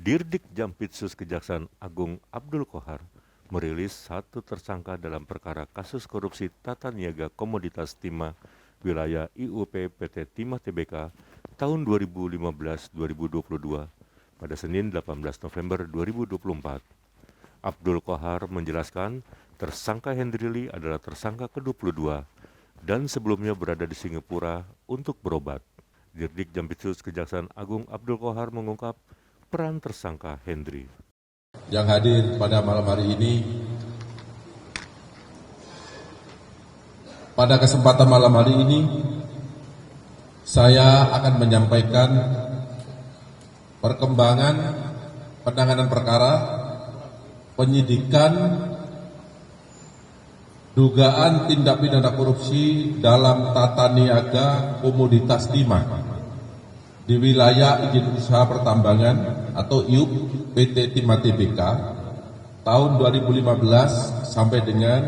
Dirdik Jampitsus Kejaksaan Agung Abdul Qohar merilis satu tersangka dalam perkara kasus korupsi tata niaga komoditas timah wilayah IUP PT Timah Tbk tahun 2015-2022 pada Senin 18 November 2024. Abdul Qohar menjelaskan tersangka Hendrili adalah tersangka ke-22 dan sebelumnya berada di Singapura untuk berobat. Dirdik Jampitsus Kejaksaan Agung Abdul Qohar mengungkap peran tersangka Hendri. Yang hadir pada malam hari ini, pada kesempatan malam hari ini, saya akan menyampaikan perkembangan penanganan perkara, penyidikan, dugaan tindak pidana korupsi dalam tata niaga komoditas timah di wilayah izin usaha pertambangan atau IUP PT Timah Tbk tahun 2015 sampai dengan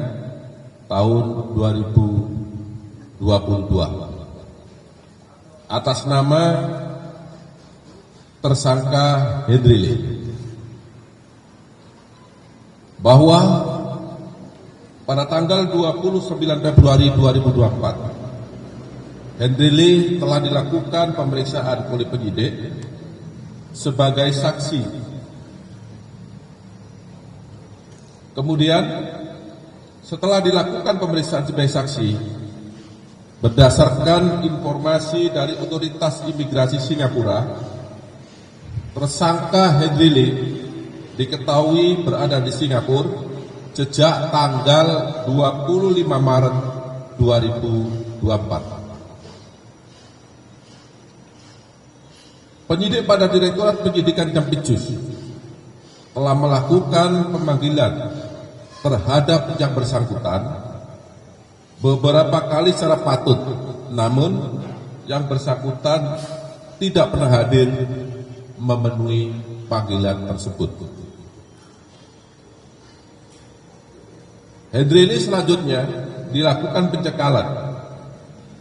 tahun 2022 atas nama tersangka Hendrili, bahwa pada tanggal 29 Februari 2024 Hendrili telah dilakukan pemeriksaan oleh penyidik sebagai saksi. Kemudian setelah dilakukan pemeriksaan sebagai saksi, berdasarkan informasi dari otoritas imigrasi Singapura, tersangka Hendrili diketahui berada di Singapura sejak tanggal 25 Maret 2024. Penyidik pada Direktorat Penyidikan Jampitsus telah melakukan pemanggilan terhadap yang bersangkutan beberapa kali secara patut, namun yang bersangkutan tidak pernah hadir memenuhi panggilan tersebut. Hendrili selanjutnya dilakukan pencekalan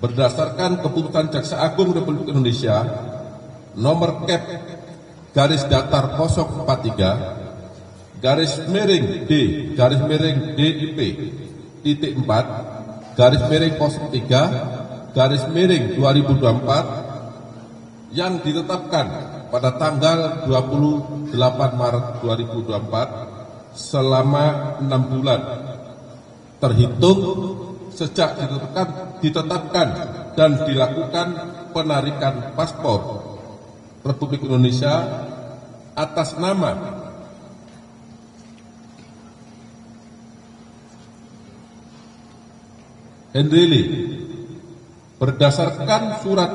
berdasarkan keputusan Jaksa Agung Republik Indonesia nomor Kep garis datar 043 garis miring D garis miring DIP titik 4 garis miring 03 garis miring 2024 yang ditetapkan pada tanggal 28 Maret 2024 selama 6 bulan terhitung sejak ditetapkan dan dilakukan penarikan paspor Republik Indonesia atas nama Hendrili berdasarkan surat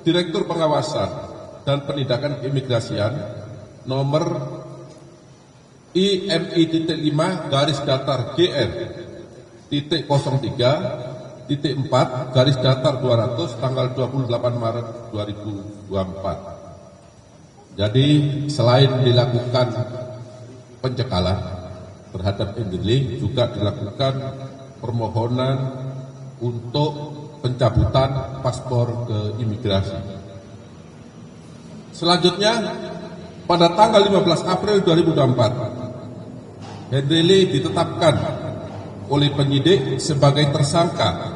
Direktur Pengawasan dan Penindakan Keimigrasian nomor IMI.5 garis datar GR titik 03 titik 4 garis datar 200 tanggal 28 Maret 2024. Jadi selain dilakukan pencekalan terhadap Hendrili, juga dilakukan permohonan untuk pencabutan paspor ke imigrasi. Selanjutnya, pada tanggal 15 April 2024, Hendrili ditetapkan oleh penyidik sebagai tersangka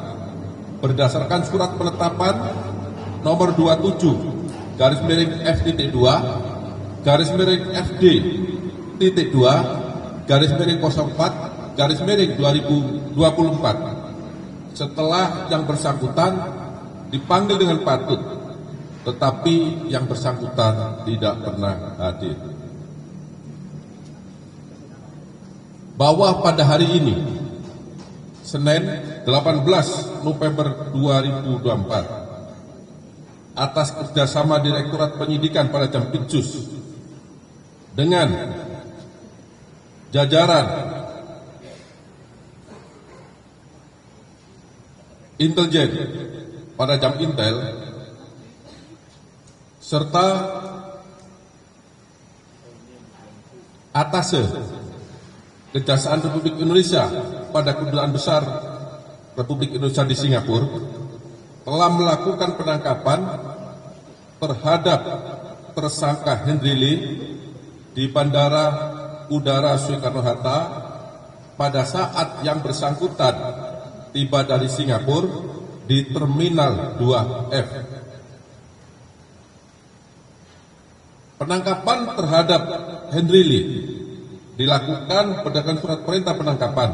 berdasarkan surat penetapan nomor 27 garis miring F.2 garis miring FD.2 garis miring 04 garis miring 2024 setelah yang bersangkutan dipanggil dengan patut, tetapi yang bersangkutan tidak pernah hadir. Bahwa pada hari ini Senin 18 November 2024 atas kerjasama Direktorat Penyidikan pada Jampitsus dengan jajaran intelijen pada Jampintel serta Atase Kejaksaan Republik Indonesia pada Kedutaan Besar Republik Indonesia di Singapura telah melakukan penangkapan terhadap tersangka Hendrili di Bandara Udara Soekarno-Hatta pada saat yang bersangkutan tiba dari Singapura di Terminal 2F. Penangkapan terhadap Henry Lee dilakukan berdasarkan surat perintah penangkapan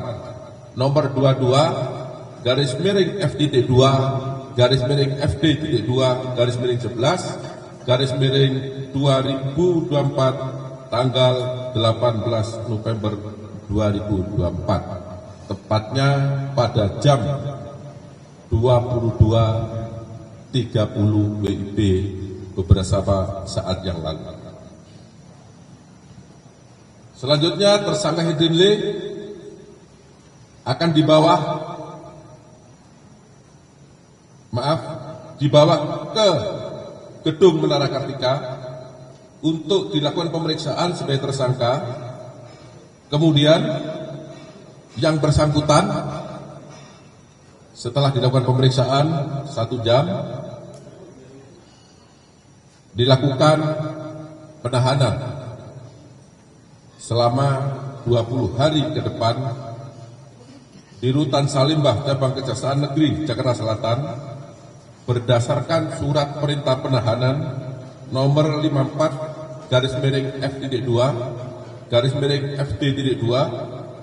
nomor 22 garis miring FTD 2 garis miring FD.2 garis miring 11 garis miring 2024 tanggal 18 November 2024, tepatnya pada jam 22.30 WIB beberapa saat yang lalu. Selanjutnya tersangka Henry Lee akan dibawa ke gedung Menara Kartika untuk dilakukan pemeriksaan sebagai tersangka. Kemudian yang bersangkutan setelah dilakukan pemeriksaan 1 jam dilakukan penahanan selama 20 hari ke depan di Rutan Salimbah Cabang Kejaksaan Negeri Jakarta Selatan berdasarkan surat perintah penahanan nomor 54 garis miring FTD 2 garis miring FD.2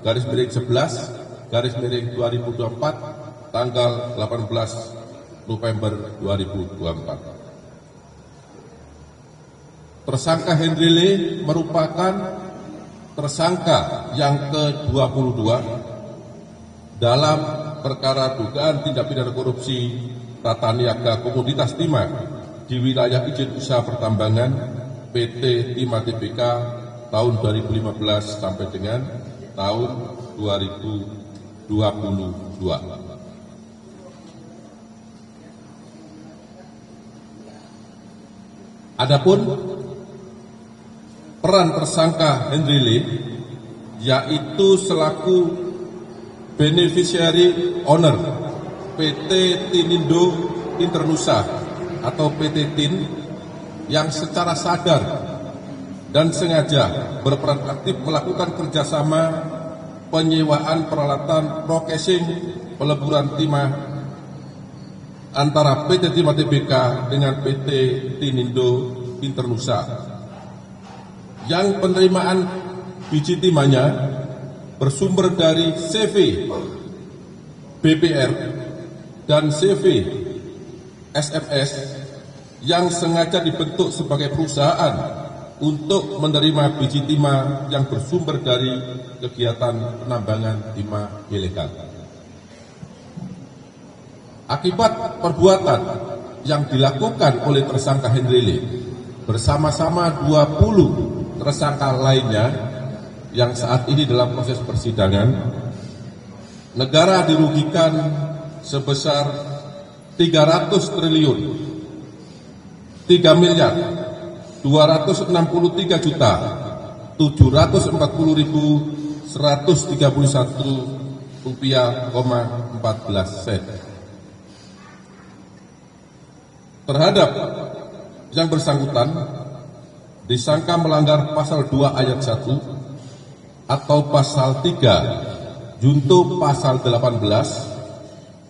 garis miring 11 garis miring 2024 tanggal 18 November 2024. Tersangka Henry Lee merupakan tersangka yang ke-22 dalam perkara dugaan tindak pidana korupsi tata niaga komoditas timah di wilayah izin usaha pertambangan PT Timah Tbk tahun 2015 sampai dengan tahun 2022. Adapun peran tersangka Henry Lee yaitu selaku beneficiary owner PT Tinindo Internusa atau PT TIN yang secara sadar dan sengaja berperan aktif melakukan kerjasama penyewaan peralatan processing peleburan timah antara PT Timah Tbk dengan PT Tinindo Internusa yang penerimaan biji timahnya bersumber dari CV BPR dan CV SMS yang sengaja dibentuk sebagai perusahaan untuk menerima biji timah yang bersumber dari kegiatan penambangan timah ilegal. Akibat perbuatan yang dilakukan oleh tersangka Henry Lee bersama-sama 20 tersangka lainnya yang saat ini dalam proses persidangan, negara dirugikan sebesar 300 triliun 3 miliar 263 juta 740.131 rupiah, 14 sen. Terhadap yang bersangkutan disangka melanggar pasal 2 ayat 1 atau pasal 3 junto pasal 18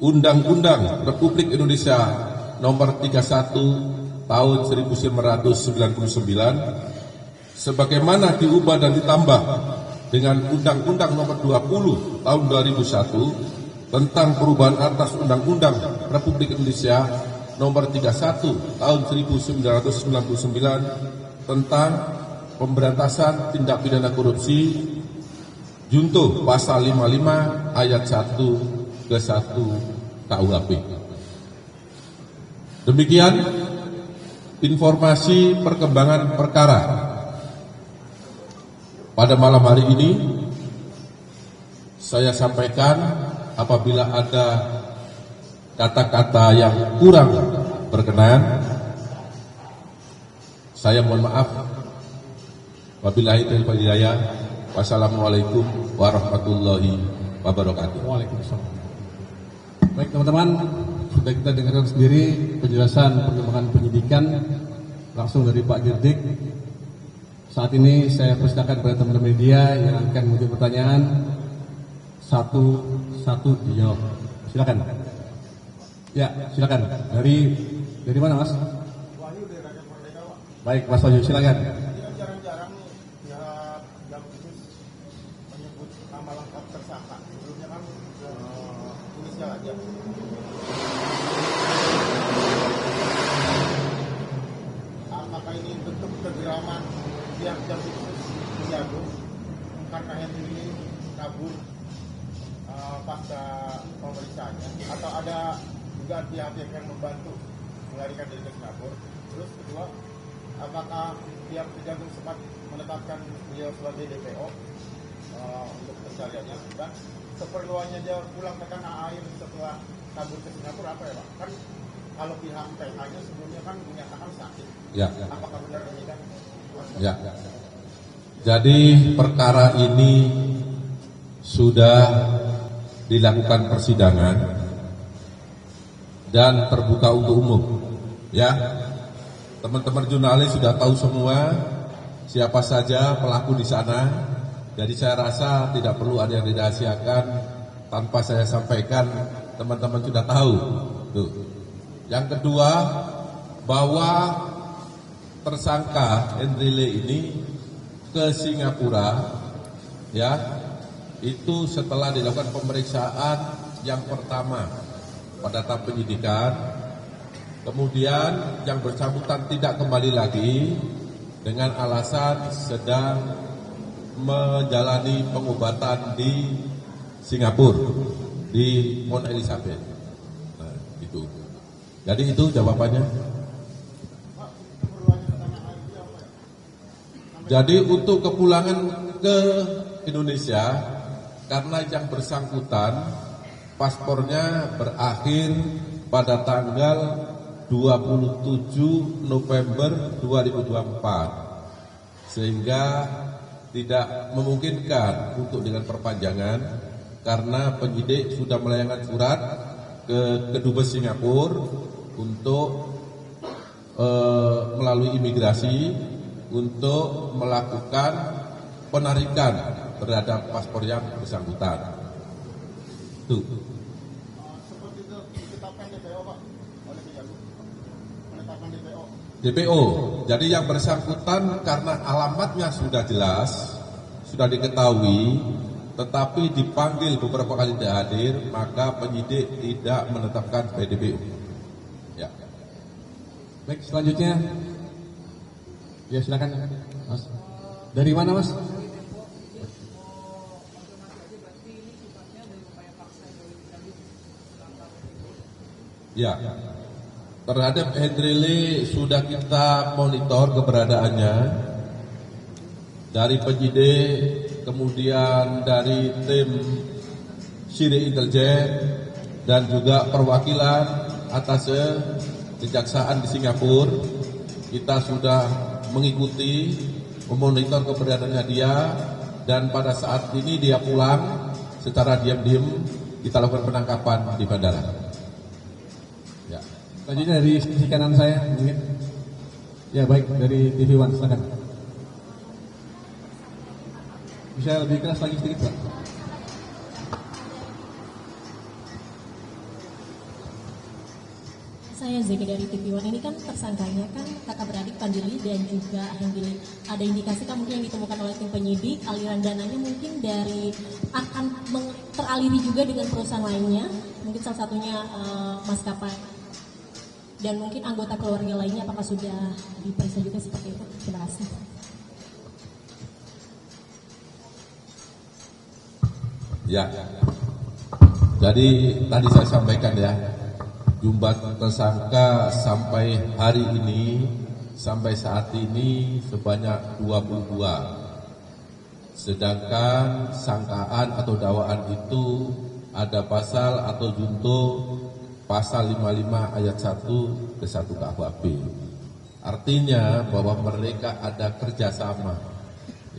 Undang-Undang Republik Indonesia nomor 31 tahun 1999 sebagaimana diubah dan ditambah dengan Undang-Undang nomor 20 tahun 2001 tentang perubahan atas Undang-Undang Republik Indonesia nomor 31 tahun 1999 tentang pemberantasan tindak pidana korupsi junto pasal 55 ayat 1 ke 1 KUHP. Demikian informasi perkembangan perkara pada malam hari ini. Saya sampaikan apabila ada kata-kata yang kurang berkenan, saya mohon maaf. Wabillahi taufiq wal hidayah. Wassalamualaikum warahmatullahi wabarakatuh. Waalaikumsalam. Baik teman-teman, sudah kita dengarkan sendiri penjelasan perkembangan penyidikan langsung dari Pak Dirdik Saat ini saya persilakan kepada teman-teman media yang akan mengajukan pertanyaan satu dijawab. Silakan. Ya, silakan. Dari mana, Mas? Wahyu dari Rakyat Merdeka, Pak. Baik, Mas Wahyu, silakan. Ini kan jarang-jarang nih pihak Jampitsus menyebut nama lengkap tersangka. Sebelumnya kan inisial aja. Apakah ini bentuk kegeraman pihak Jampitsus Kejagung karena Henry ini kabur pasca pemeriksaannya, atau ada juga pihak-pihak yang membantu melarikan diri ke Singapura? Terus kedua, apakah pihak Kejagung sempat menetapkan beliau sebagai DPO untuk pencariannya, dan seperluannya dia pulang ke tanah air setelah kabur ke Singapura apa ya Pak? Kan kalau pihak PH-nya sebelumnya kan menyatakan sakit. Ya. Apakah benar demikian? Ya. Jadi perkara ini sudah dilakukan persidangan dan terbuka untuk umum. Ya, teman-teman jurnalis sudah tahu semua siapa saja pelaku di sana. Jadi saya rasa tidak perlu ada yang dirahasiakan, tanpa saya sampaikan teman-teman sudah tahu. Tuh. Yang kedua, bahwa tersangka Henry Lee ini ke Singapura, ya, itu setelah dilakukan pemeriksaan yang pertama pada tahap penyidikan, kemudian yang bersangkutan tidak kembali lagi dengan alasan sedang menjalani pengobatan di Singapura, di Mount Elizabeth. Nah, itu. Jadi itu jawabannya. Jadi untuk kepulangan ke Indonesia, karena yang bersangkutan paspornya berakhir pada tanggal 27 November 2024, sehingga tidak memungkinkan untuk dengan perpanjangan, karena penyidik sudah melayangkan surat ke Kedubes Singapura untuk melalui imigrasi untuk melakukan penarikan terhadap paspor yang bersangkutan. Tuh. Seperti itu ditetapkan DPO Pak oleh Kejagung. Menetapkan DPO. DPO. Jadi yang bersangkutan karena alamatnya sudah jelas, sudah diketahui, tetapi dipanggil beberapa kali tidak hadir, maka penyidik tidak menetapkan sebagai DPO. Ya. Baik, selanjutnya. Ya, silakan, Mas. Dari mana, Mas? Ya, terhadap Henry Lee sudah kita monitor keberadaannya dari penyidik, kemudian dari tim Siri Intelijen, dan juga perwakilan atas kejaksaan di Singapura. Kita sudah mengikuti, memonitor keberadaannya dia, dan pada saat ini dia pulang secara diam-diam. Kita lakukan penangkapan di bandara. Ya. Selanjutnya dari sisi kanan saya, mungkin. Ya, baik, dari TV One, silakan. Bisa lebih keras lagi sedikit, Pak? Saya Zeki dari TV One. Ini kan tersangkanya kan kakak beradik Pandili dan juga Hendy. Ada indikasi kan mungkin yang ditemukan oleh tim penyidik, aliran dananya mungkin dari akan teraliri juga dengan perusahaan lainnya, mungkin salah satunya maskapai. Dan mungkin anggota keluarga lainnya apakah sudah diperiksa juga seperti itu? Terima kasih. Ya. Jadi tadi saya sampaikan ya, jumlah tersangka sampai hari ini, sampai saat ini sebanyak 22. Sedangkan sangkaan atau dakwaan itu ada pasal atau junto pasal 55 ayat 1 ke 1 KUHP. Artinya bahwa mereka ada kerjasama,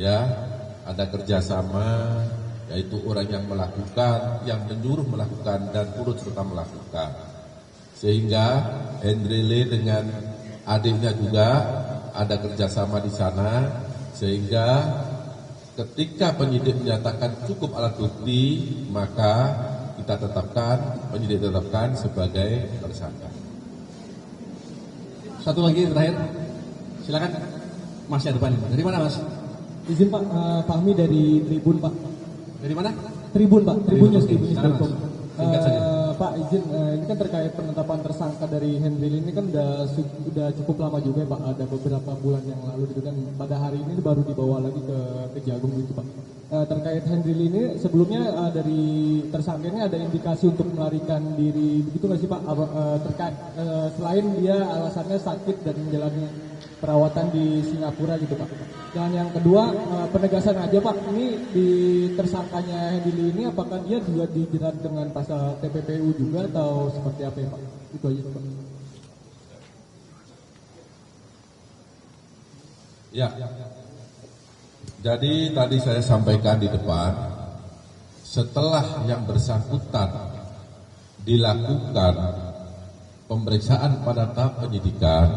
ya, ada kerjasama, yaitu orang yang melakukan, yang menyuruh melakukan, dan turut serta melakukan. Sehingga Henry Lee dengan adiknya juga ada kerjasama di sana, Sehingga ketika penyidik menyatakan cukup alat bukti, maka penyidik tetapkan sebagai tersangka. Satu lagi terakhir, silakan Mas yang depan. Dari mana Mas? Izin Pak, Fahmi dari Tribun Pak. Dari mana? Tribun Pak, Tribun News. Silakan, Mas. Singkat saja. Pak izin, ini kan terkait penetapan tersangka dari Hendril ini kan udah cukup lama juga ya Pak, ada beberapa bulan yang lalu gitu kan, pada hari ini baru dibawa lagi ke Kejagung gitu Pak. Terkait Hendril ini sebelumnya dari tersangka ini ada indikasi untuk melarikan diri begitu nggak sih Pak? Terkait selain dia alasannya sakit dan menjalani perawatan di Singapura gitu Pak. Dan yang kedua, penegasan aja Pak, ini di tersangkanya Hendril ini apakah dia juga dijerat dengan pasal TPPU juga atau seperti apa ya Pak? Itu aja Pak. Ya, jadi tadi saya sampaikan di depan, setelah yang bersangkutan dilakukan pemeriksaan pada tahap penyidikan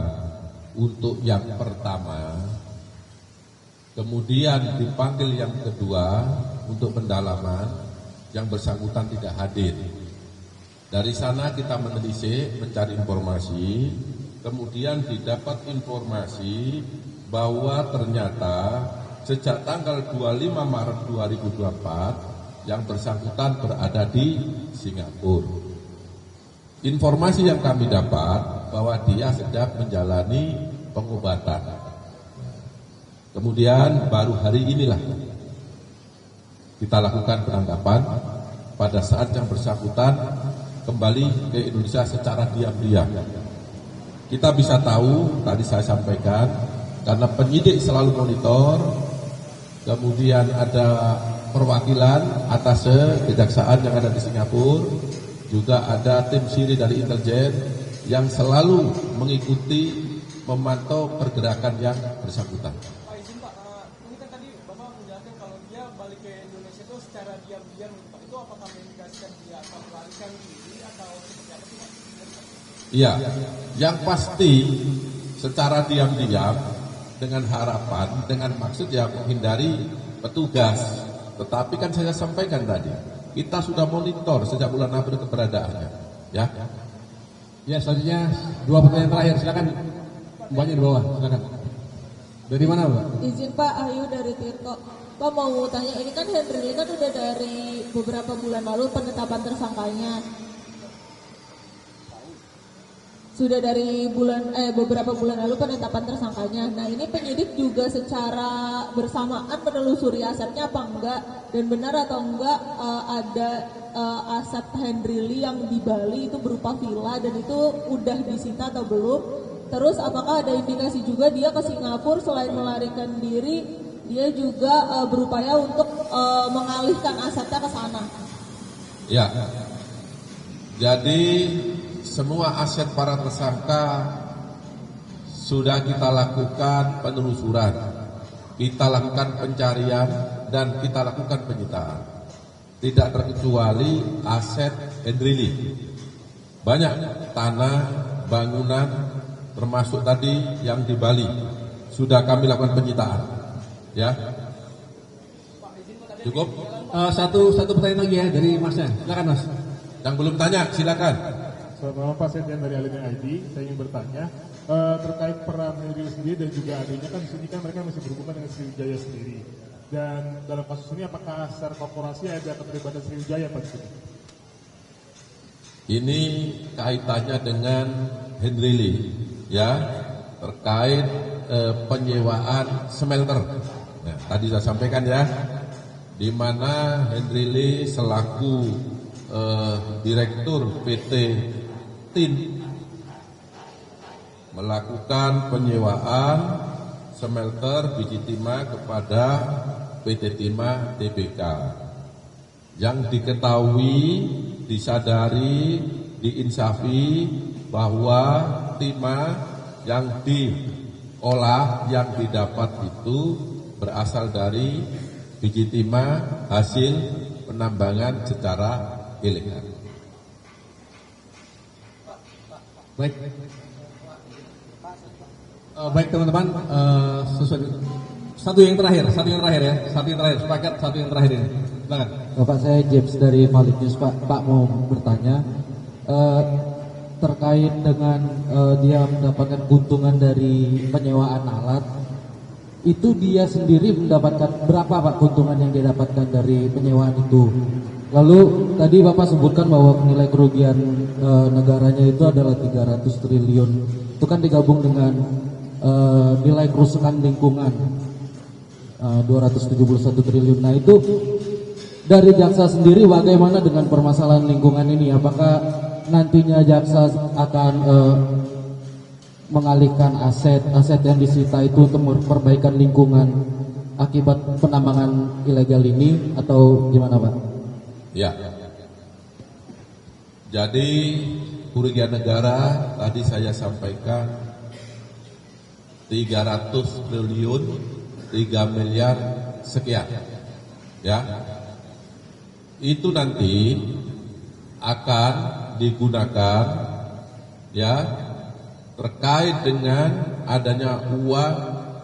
untuk yang pertama, kemudian dipanggil yang kedua untuk pendalaman, yang bersangkutan tidak hadir. Dari sana kita menelisik, mencari informasi, kemudian didapat informasi bahwa ternyata sejak tanggal 25 Maret 2024 yang bersangkutan berada di Singapura. Informasi yang kami dapat bahwa dia sedang menjalani pengobatan. Kemudian baru hari inilah kita lakukan penangkapan pada saat yang bersangkutan kembali ke Indonesia secara diam-diam. Kita bisa tahu, tadi saya sampaikan, karena penyidik selalu monitor, kemudian ada perwakilan atas kejaksaan yang ada di Singapura, juga ada tim siri dari intelijen yang selalu mengikuti, memantau pergerakan yang bersangkutan. Pak izin Pak, ini kan tadi Bapak menjelaskan kalau dia balik ke Indonesia itu secara diam-diam Pak. Itu apakah mengindikasikan dia akan melarikan diri atau seperti apa sih Pak? Iya, yang pasti secara diam-diam dengan harapan, dengan maksud ya menghindari petugas. Tetapi kan saya sampaikan tadi, kita sudah monitor sejak bulan April keberadaannya. Ya. Ya, selanjutnya 2 pertanyaan terakhir, silakan. Mbaknya di bawah, silakan. Dari mana Pak? Izin Pak, Ayu dari Tirto. Pak mau tanya, ini kan Hendril kan udah dari beberapa bulan lalu penetapan tersangkanya. Sudah dari beberapa bulan lalu penetapan tersangkanya. Nah ini penyidik juga secara bersamaan menelusuri asetnya apa enggak, dan benar atau enggak ada aset Hendrili yang di Bali itu berupa villa dan itu udah disita atau belum. Terus apakah ada indikasi juga dia ke Singapura selain melarikan diri, dia juga berupaya untuk mengalihkan asetnya ke sana? Ya, jadi semua aset para tersangka sudah kita lakukan penelusuran, kita lakukan pencarian, dan kita lakukan penyitaan. Tidak terkecuali aset Hendrili. Banyak tanah, bangunan, termasuk tadi yang di Bali. Sudah kami lakukan penyitaan. Ya, cukup? Satu pertanyaan lagi ya dari Masnya. Silakan Mas. Yang belum tanya, silakan. Selamat malam Pak, saya Dian dari Alina ID. Saya ingin bertanya terkait peran Hendril sendiri dan juga adiknya, kan di sini kan mereka masih berhubungan dengan Sriwijaya sendiri. Dan dalam kasus ini apakah secara korporasi ada keterlibatan Sriwijaya Pak? Ini kaitannya dengan Hendrili, ya, terkait penyewaan smelter. Nah, tadi saya sampaikan ya, di mana Hendrili selaku Direktur PT TIN melakukan penyewaan smelter biji timah kepada PT Timah Tbk. Yang diketahui, disadari, diinsafi bahwa timah yang diolah, yang didapat itu berasal dari biji timah hasil penambangan secara ilegal. Baik teman-teman, Satu yang terakhir ya. Sepakat satu yang terakhir ini. Silakan. Bapak, saya James dari Malik News, Pak. Pak mau bertanya terkait dengan dia mendapatkan keuntungan dari penyewaan alat. Itu dia sendiri mendapatkan berapa Pak keuntungan yang dia dapatkan dari penyewaan itu? Lalu tadi Bapak sebutkan bahwa nilai kerugian negaranya itu adalah 300 triliun. Itu kan digabung dengan nilai kerusakan lingkungan 271 triliun. Nah itu dari jaksa sendiri bagaimana dengan permasalahan lingkungan ini? Apakah nantinya jaksa akan mengalihkan aset yang disita itu untuk perbaikan lingkungan akibat penambangan ilegal ini atau gimana Pak? Ya. Jadi kerugian negara tadi saya sampaikan 300 triliun 3 miliar sekian. Ya. Itu nanti akan digunakan ya terkait dengan adanya uang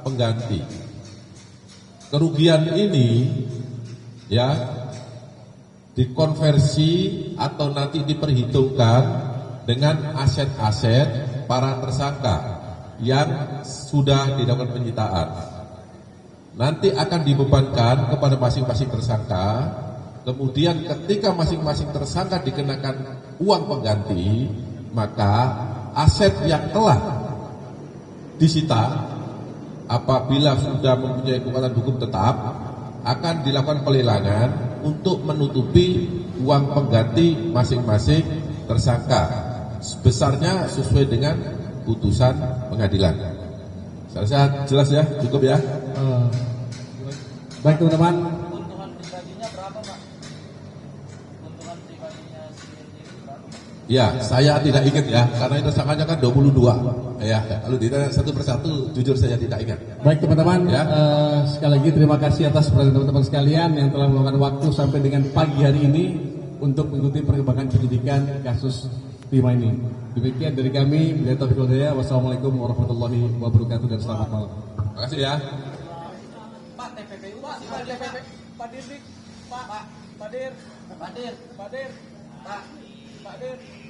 pengganti. Kerugian ini ya dikonversi atau nanti diperhitungkan dengan aset-aset para tersangka yang sudah dilakukan penyitaan. Nanti akan dibebankan kepada masing-masing tersangka. Kemudian ketika masing-masing tersangka dikenakan uang pengganti, maka aset yang telah disita apabila sudah mempunyai kekuatan hukum tetap akan dilakukan pelelangan untuk menutupi uang pengganti masing-masing tersangka sebesarnya sesuai dengan putusan pengadilan. Saya rasa jelas ya, cukup ya. Baik teman-teman. Ya, saya tidak ingat ya, karena itu tersangkanya kan 22. Ya, kalau ditanya satu persatu, jujur saya tidak ingat. Baik teman-teman, Ya. Sekali lagi terima kasih atas perhatian teman-teman sekalian yang telah meluangkan waktu sampai dengan pagi hari ini untuk mengikuti perkembangan penyidikan kasus Timah ini. Demikian dari kami, Billahi Taufiq wal Hidayah. Wassalamualaikum warahmatullahi wabarakatuh dan selamat malam. Terima kasih ya. Pak TPPU, Pak Dir, Pak Dir, Pak Dir, Pak Dir, Pak Dir.